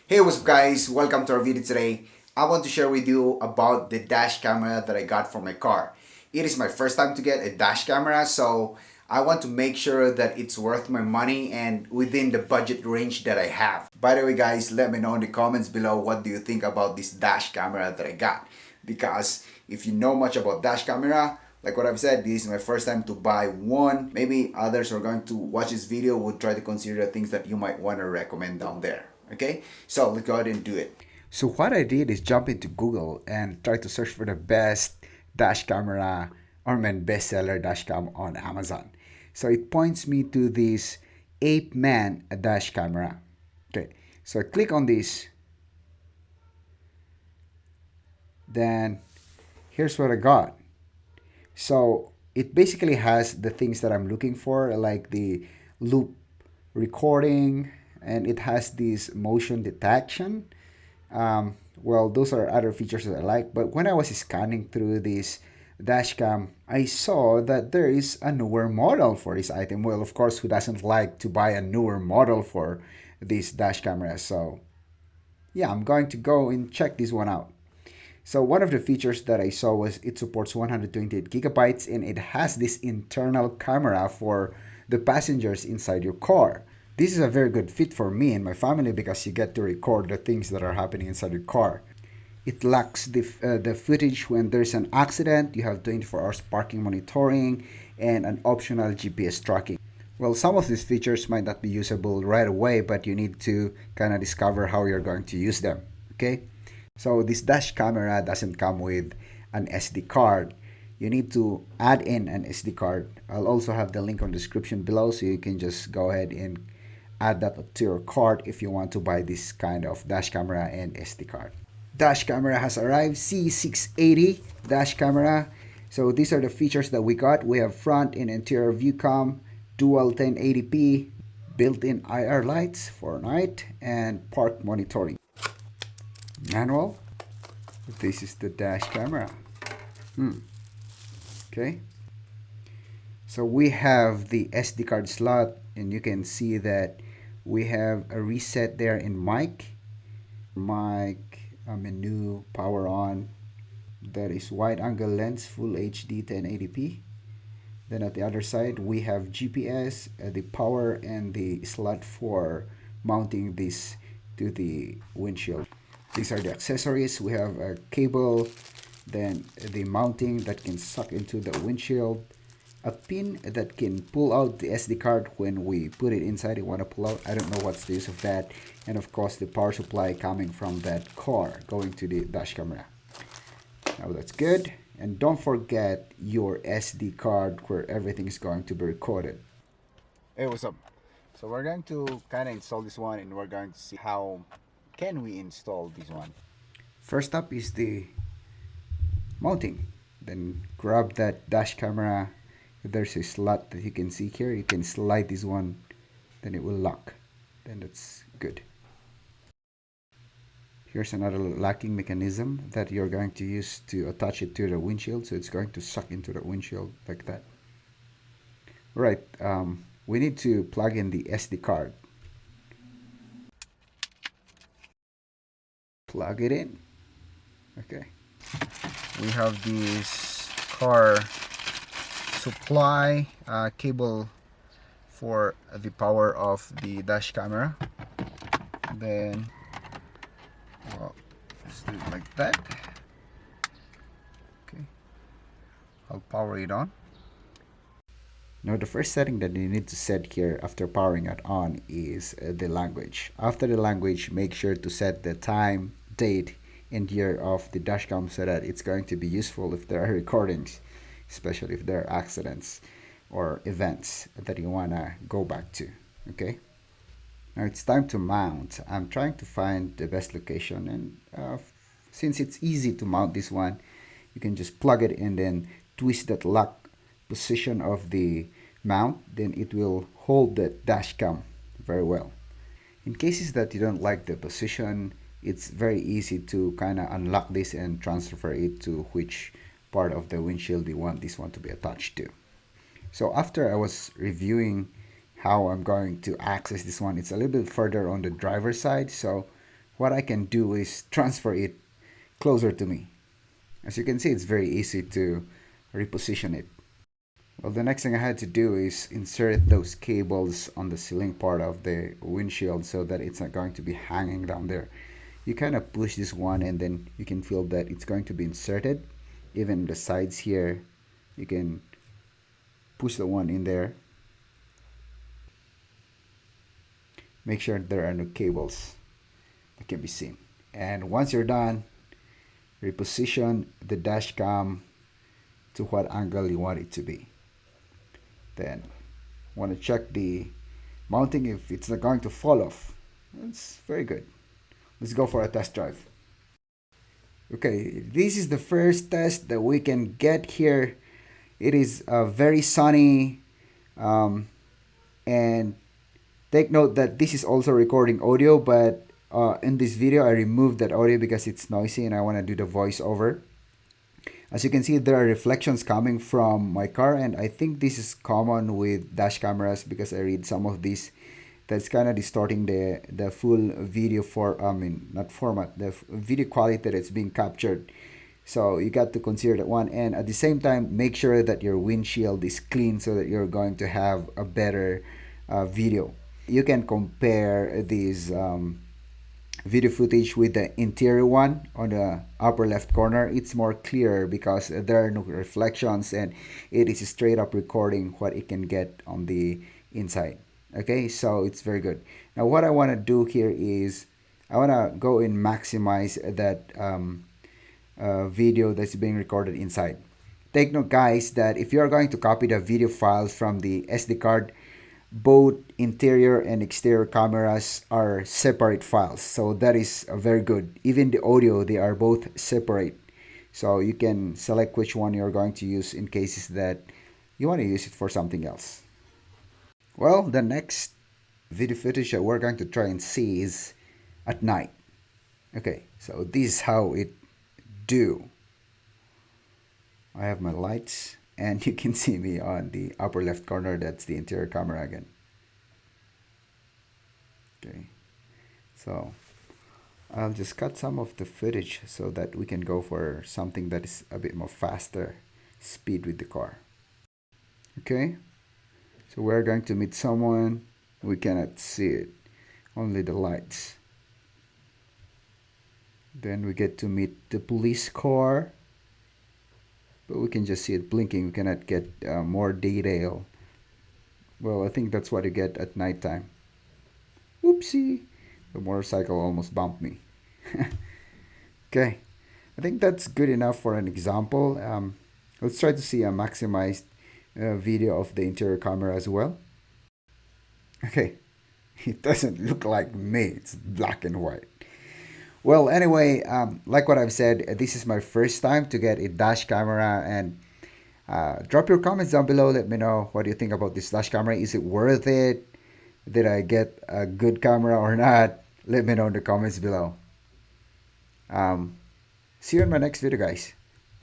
Hey, what's up guys? Welcome to our video today. I want to share with you about the dash camera that I got for my car. It is my first time to get a dash camera, so I want to make sure that it's worth my money and within the budget range that I have. By the way guys, let me know in the comments below what do you think about this dash camera that I got. Because if you know much about dash camera, like what I've said, this is my first time to buy one. Maybe others are going to watch this video would try to consider the things that you might want to recommend down there. Okay, so let's go ahead and do it. So what I did is jump into Google and try to search for the best dash camera or bestseller dash cam on Amazon. So it points me to this Apeman dash camera. Okay, so I click on this. Then here's what I got. So it basically has the things that I'm looking for, like the loop recording, and it has this motion detection. Well, those are other features that I like. But when I was scanning through this dashcam, I saw that there is a newer model for this item. Well, of course, who doesn't like to buy a newer model for this dash camera? So yeah, I'm going to go and check this one out. So one of the features that I saw was it supports 128 gigabytes and it has this internal camera for the passengers inside your car. This is a very good fit for me and my family because you get to record the things that are happening inside your car. It locks the footage when there's an accident. You have 24 hours parking monitoring and an optional GPS tracking. Well, some of these features might not be usable right away, but you need to kind of discover how you're going to use them. Okay? So this dash camera doesn't come with an SD card. You need to add in an SD card. I'll also have the link on the description below so you can just go ahead and add that to your cart if you want to buy this kind of dash camera and SD card. Dash camera has arrived, C680 dash camera. So these are the features that we got. We have front and interior view cam, dual 1080p, built-in IR lights for night, and park monitoring. Manual. This is the dash camera. Okay. So we have the SD card slot, and you can see that we have a reset there in mic, a menu, power on. That is wide angle lens, full HD 1080p. Then at the other side we have GPS, the power, and the slot for mounting this to the windshield. These are the accessories. We have a cable, then the mounting that can suck into the windshield, a pin that can pull out the SD card when we put it inside and want to pull out. I don't know what's the use of that. And of course the power supply coming from that car going to the dash camera. Now that's good. And don't forget your SD card where everything is going to be recorded. Hey, what's up? So we're going to kind of install this one and we're going to see how can we install this one. First up is the mounting. Then grab that dash camera. There's a slot that you can see here. You can slide this one, then it will lock. Then that's good. Here's another locking mechanism that you're going to use to attach it to the windshield. So it's going to suck into the windshield like that. Right, we need to plug in the SD card. Plug it in. Okay. We have this car supply cable for the power of the dash camera. Then let's do it like that. Okay, I'll power it on. Now the first setting that you need to set here after powering it on is the language. After the language, make sure to set the time, date, and year of the dashcam so that it's going to be useful if there are recordings, especially if there are accidents or events that you want to go back to. Okay, now it's time to mount. I'm trying to find the best location, and since it's easy to mount this one, you can just plug it in, then twist that lock position of the mount, then it will hold the dash cam very well. In cases that you don't like the position, it's very easy to kind of unlock this and transfer it to which part of the windshield you want this one to be attached to. So after I was reviewing how I'm going to access this one, it's a little bit further on the driver's side, so what I can do is transfer it closer to me. As you can see, it's very easy to reposition it. Well, the next thing I had to do is insert those cables on the ceiling part of the windshield so that it's not going to be hanging down there. You kind of push this one and then you can feel that it's going to be inserted. Even the sides here, you can push the one in there. Make sure there are no cables that can be seen. And once you're done, reposition the dash cam to what angle you want it to be. Then want to check the mounting if it's not going to fall off. That's very good. Let's go for a test drive. Okay, this is the first test that we can get here. It is very sunny, and take note that this is also recording audio, but in this video I removed that audio because it's noisy and I want to do the voiceover. As you can see, there are reflections coming from my car, and I think this is common with dash cameras because I read some of these that's kind of distorting the full video for not format, the video quality that it's being captured. So you got to consider that one, and at the same time make sure that your windshield is clean so that you're going to have a better video. You can compare these video footage with the interior one on the upper left corner. It's more clear because there are no reflections and it is straight up recording what it can get on the inside. Okay, so it's very good. Now what I want to do here is I want to go and maximize that video that's being recorded inside. Take note, guys, that if you are going to copy the video files from the SD card, both interior and exterior cameras are separate files, so that is very good. Even the audio, they are both separate, so you can select which one you're going to use in cases that you want to use it for something else. Well, the next video footage that we're going to try and see is at night. Okay, so this is how it do. I have my lights and you can see me on the upper left corner. That's the interior camera again. Okay, so I'll just cut some of the footage so that we can go for something that is a bit more faster speed with the car. Okay, so we're going to meet someone. We cannot see it, only the lights. Then we get to meet the police car, but we can just see it blinking. We cannot get more detail. Well, I think that's what you get at nighttime. Oopsie, the motorcycle almost bumped me. Okay, I think that's good enough for an example. Let's try to see a maximized video of the interior camera as well. Okay, it doesn't look like me. It's black and white. Well, anyway, like what I've said, this is my first time to get a dash camera, and drop your comments down below. Let me know what you think about this dash camera. Is it worth it? Did I get a good camera or not? Let me know in the comments below. See you in my next video, guys.